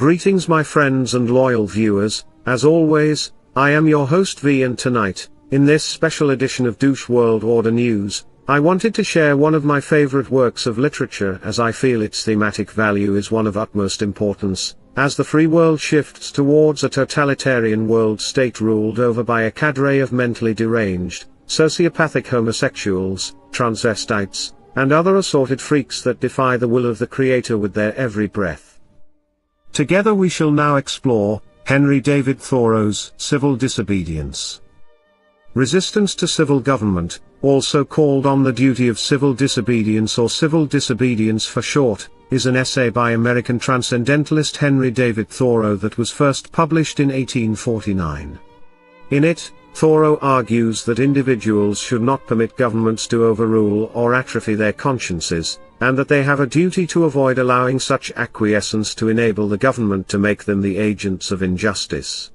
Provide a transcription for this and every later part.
Greetings my friends and loyal viewers, as always, I am your host V, and tonight, in this special edition of Douche World Order News, I wanted to share one of my favorite works of literature, as I feel its thematic value is one of utmost importance, as the free world shifts towards a totalitarian world state ruled over by a cadre of mentally deranged, sociopathic homosexuals, transvestites, and other assorted freaks that defy the will of the Creator with their every breath. Together we shall now explore Henry David Thoreau's Civil Disobedience. Resistance to Civil Government, also called On the Duty of Civil Disobedience or Civil Disobedience for short, is an essay by American transcendentalist Henry David Thoreau that was first published in 1849. In it, Thoreau argues that individuals should not permit governments to overrule or atrophy their consciences, and that they have a duty to avoid allowing such acquiescence to enable the government to make them the agents of injustice.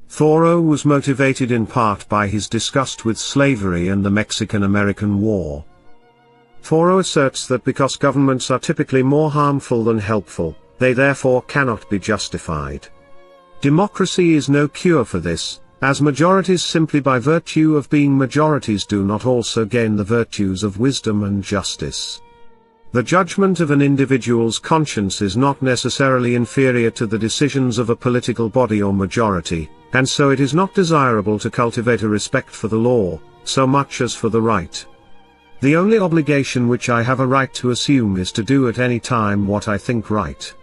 Thoreau was motivated in part by his disgust with slavery and the Mexican-American War. Thoreau asserts that because governments are typically more harmful than helpful, they therefore cannot be justified. Democracy is no cure for this, as majorities simply by virtue of being majorities do not also gain the virtues of wisdom and justice. The judgment of an individual's conscience is not necessarily inferior to the decisions of a political body or majority, and so it is not desirable to cultivate a respect for the law, so much as for the right. The only obligation which I have a right to assume is to do at any time what I think right.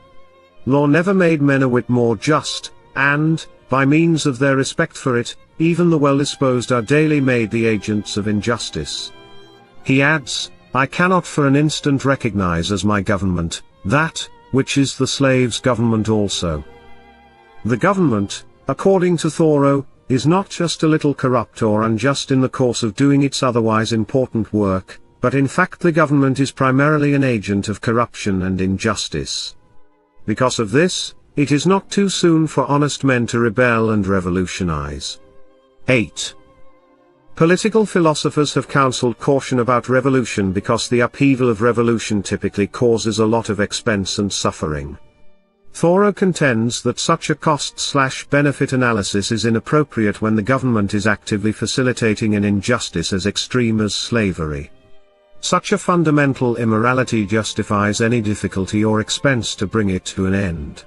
Law never made men a whit more just, and, by means of their respect for it, even the well-disposed are daily made the agents of injustice. He adds, I cannot for an instant recognize as my government, that, which is the slave's government also. The government, according to Thoreau, is not just a little corrupt or unjust in the course of doing its otherwise important work, but in fact the government is primarily an agent of corruption and injustice. Because of this, it is not too soon for honest men to rebel and revolutionize. 8. Political philosophers have counseled caution about revolution because the upheaval of revolution typically causes a lot of expense and suffering. Thoreau contends that such a cost/benefit analysis is inappropriate when the government is actively facilitating an injustice as extreme as slavery. Such a fundamental immorality justifies any difficulty or expense to bring it to an end.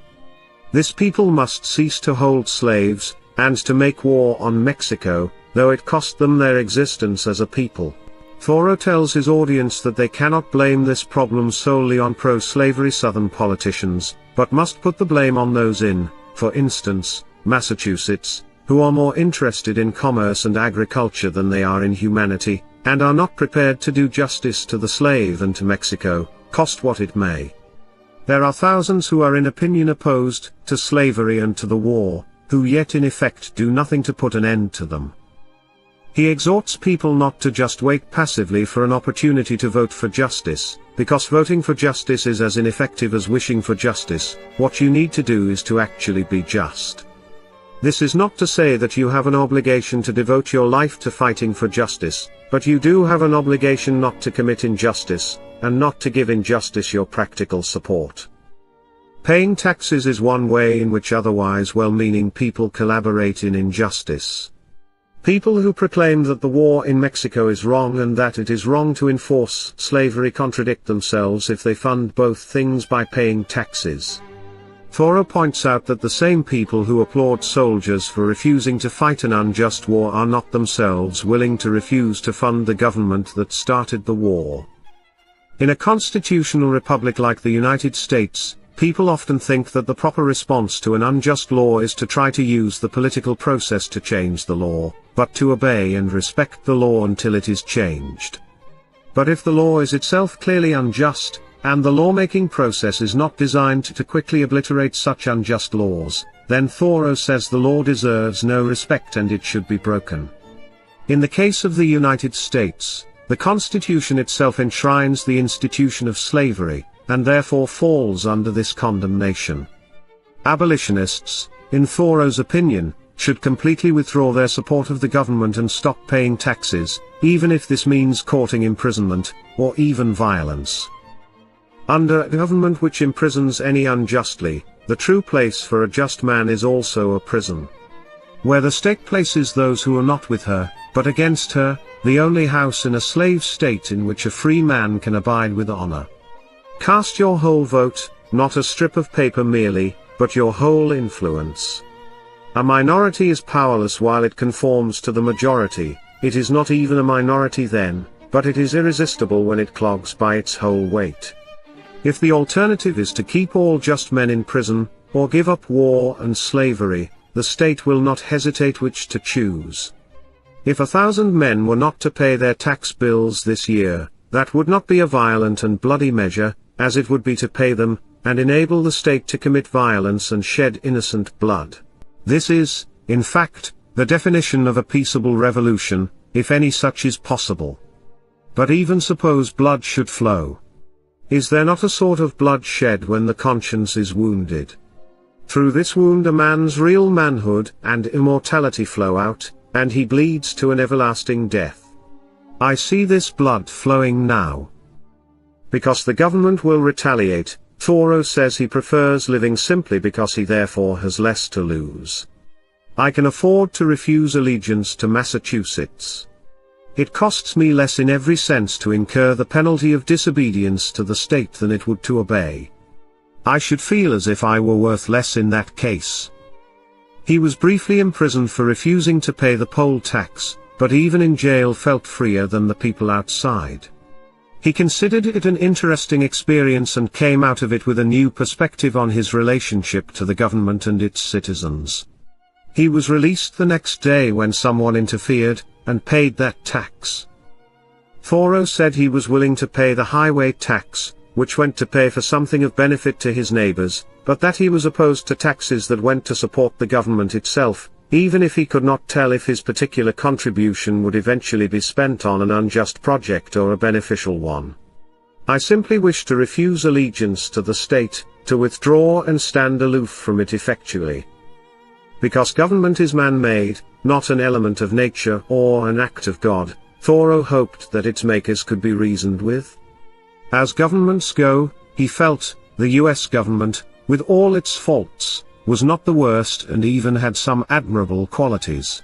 This people must cease to hold slaves, and to make war on Mexico, though it cost them their existence as a people. Thoreau tells his audience that they cannot blame this problem solely on pro-slavery Southern politicians, but must put the blame on those in, for instance, Massachusetts, who are more interested in commerce and agriculture than they are in humanity, and are not prepared to do justice to the slave and to Mexico, cost what it may. There are thousands who are in opinion opposed to slavery and to the war, who yet in effect do nothing to put an end to them. He exhorts people not to just wait passively for an opportunity to vote for justice, because voting for justice is as ineffective as wishing for justice. What you need to do is to actually be just. This is not to say that you have an obligation to devote your life to fighting for justice, but you do have an obligation not to commit injustice, and not to give injustice your practical support. Paying taxes is one way in which otherwise well-meaning people collaborate in injustice. People who proclaim that the war in Mexico is wrong and that it is wrong to enforce slavery contradict themselves if they fund both things by paying taxes. Thoreau points out that the same people who applaud soldiers for refusing to fight an unjust war are not themselves willing to refuse to fund the government that started the war. In a constitutional republic like the United States, people often think that the proper response to an unjust law is to try to use the political process to change the law, but to obey and respect the law until it is changed. But if the law is itself clearly unjust, and the lawmaking process is not designed to quickly obliterate such unjust laws, then Thoreau says the law deserves no respect and it should be broken. In the case of the United States, the Constitution itself enshrines the institution of slavery, and therefore falls under this condemnation. Abolitionists, in Thoreau's opinion, should completely withdraw their support of the government and stop paying taxes, even if this means courting imprisonment, or even violence. Under a government which imprisons any unjustly, the true place for a just man is also a prison, where the state places those who are not with her, but against her, the only house in a slave state in which a free man can abide with honor. Cast your whole vote, not a strip of paper merely, but your whole influence. A minority is powerless while it conforms to the majority. It is not even a minority then, but it is irresistible when it clogs by its whole weight. If the alternative is to keep all just men in prison, or give up war and slavery, the state will not hesitate which to choose. If 1,000 men were not to pay their tax bills this year, that would not be a violent and bloody measure, as it would be to pay them, and enable the state to commit violence and shed innocent blood. This is, in fact, the definition of a peaceable revolution, if any such is possible. But even suppose blood should flow. Is there not a sort of blood shed when the conscience is wounded? Through this wound a man's real manhood and immortality flow out, and he bleeds to an everlasting death. I see this blood flowing now. Because the government will retaliate, Thoreau says he prefers living simply because he therefore has less to lose. I can afford to refuse allegiance to Massachusetts. It costs me less in every sense to incur the penalty of disobedience to the state than it would to obey. I should feel as if I were worth less in that case. He was briefly imprisoned for refusing to pay the poll tax, but even in jail felt freer than the people outside. He considered it an interesting experience and came out of it with a new perspective on his relationship to the government and its citizens. He was released the next day when someone interfered, and paid that tax. Thoreau said he was willing to pay the highway tax, which went to pay for something of benefit to his neighbors, but that he was opposed to taxes that went to support the government itself, even if he could not tell if his particular contribution would eventually be spent on an unjust project or a beneficial one. I simply wish to refuse allegiance to the state, to withdraw and stand aloof from it effectually. Because government is man-made, not an element of nature or an act of God, Thoreau hoped that its makers could be reasoned with. As governments go, he felt, the US government, with all its faults, was not the worst and even had some admirable qualities.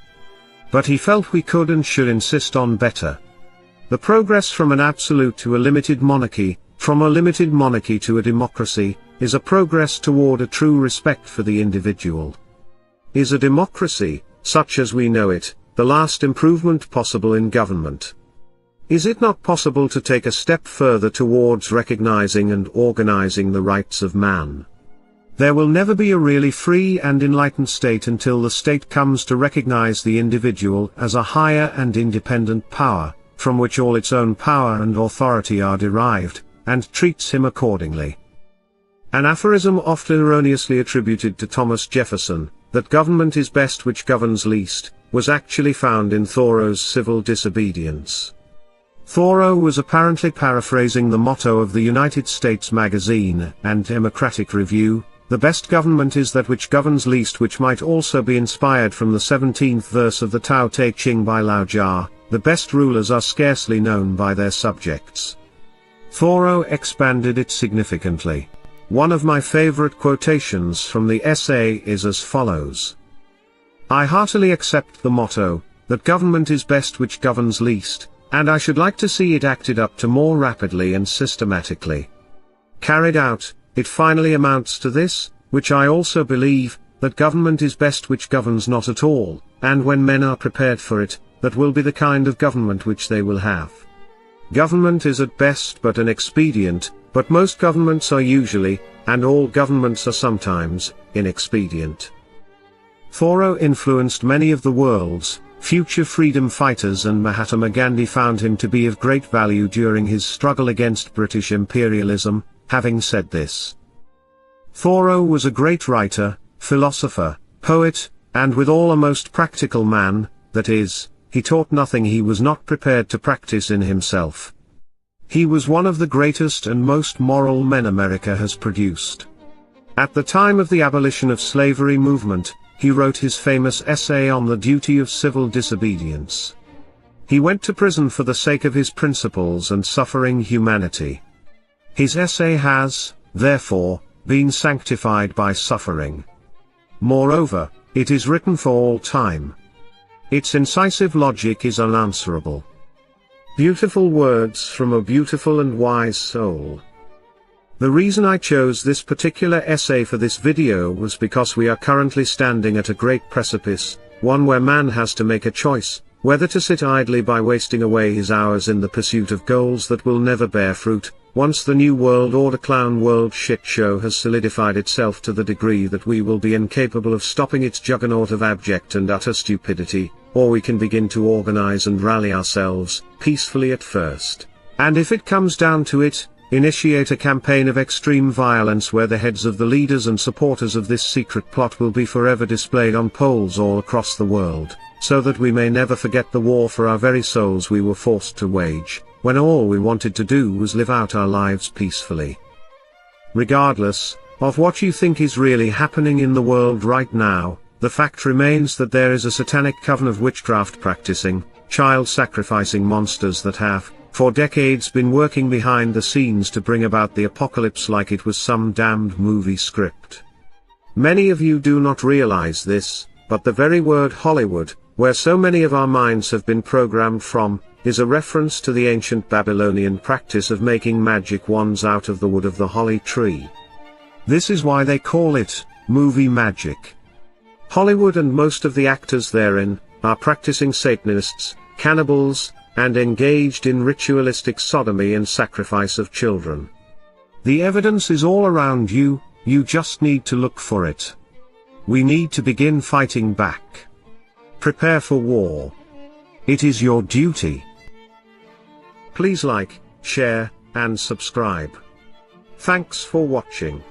But he felt we could and should insist on better. The progress from an absolute to a limited monarchy, from a limited monarchy to a democracy, is a progress toward a true respect for the individual. Is a democracy, such as we know it, the last improvement possible in government? Is it not possible to take a step further towards recognizing and organizing the rights of man? There will never be a really free and enlightened state until the state comes to recognize the individual as a higher and independent power, from which all its own power and authority are derived, and treats him accordingly. An aphorism often erroneously attributed to Thomas Jefferson, that government is best which governs least, was actually found in Thoreau's Civil Disobedience. Thoreau was apparently paraphrasing the motto of the United States Magazine and Democratic Review, "The best government is that which governs least," which might also be inspired from the 17th verse of the Tao Te Ching by Lao Jia, "The best rulers are scarcely known by their subjects." Thoreau expanded it significantly. One of my favorite quotations from the essay is as follows. I heartily accept the motto, that government is best which governs least, and I should like to see it acted up to more rapidly and systematically. Carried out, it finally amounts to this, which I also believe, that government is best which governs not at all, and when men are prepared for it, that will be the kind of government which they will have. Government is at best but an expedient, but most governments are usually, and all governments are sometimes, inexpedient. Thoreau influenced many of the world's future freedom fighters, and Mahatma Gandhi found him to be of great value during his struggle against British imperialism. Having said this, Thoreau was a great writer, philosopher, poet, and withal a most practical man, that is, he taught nothing he was not prepared to practice in himself. He was one of the greatest and most moral men America has produced. At the time of the abolition of slavery movement, he wrote his famous essay on the duty of civil disobedience. He went to prison for the sake of his principles and suffering humanity. His essay has, therefore, been sanctified by suffering. Moreover, it is written for all time. Its incisive logic is unanswerable. Beautiful words from a beautiful and wise soul. The reason I chose this particular essay for this video was because we are currently standing at a great precipice, one where man has to make a choice, whether to sit idly by wasting away his hours in the pursuit of goals that will never bear fruit, once the New World Order clown world shit show has solidified itself to the degree that we will be incapable of stopping its juggernaut of abject and utter stupidity, or we can begin to organize and rally ourselves, peacefully at first, and if it comes down to it, initiate a campaign of extreme violence where the heads of the leaders and supporters of this secret plot will be forever displayed on poles all across the world, so that we may never forget the war for our very souls we were forced to wage, when all we wanted to do was live out our lives peacefully. Regardless of what you think is really happening in the world right now, the fact remains that there is a satanic coven of witchcraft practicing, child-sacrificing monsters that have, for decades, been working behind the scenes to bring about the apocalypse like it was some damned movie script. Many of you do not realize this, but the very word Hollywood, where so many of our minds have been programmed from, is a reference to the ancient Babylonian practice of making magic wands out of the wood of the holly tree. This is why they call it movie magic. Hollywood and most of the actors therein are practicing Satanists, cannibals, and engaged in ritualistic sodomy and sacrifice of children. The evidence is all around you, you just need to look for it. We need to begin fighting back. Prepare for war. It is your duty. Please like, share, and subscribe. Thanks for watching.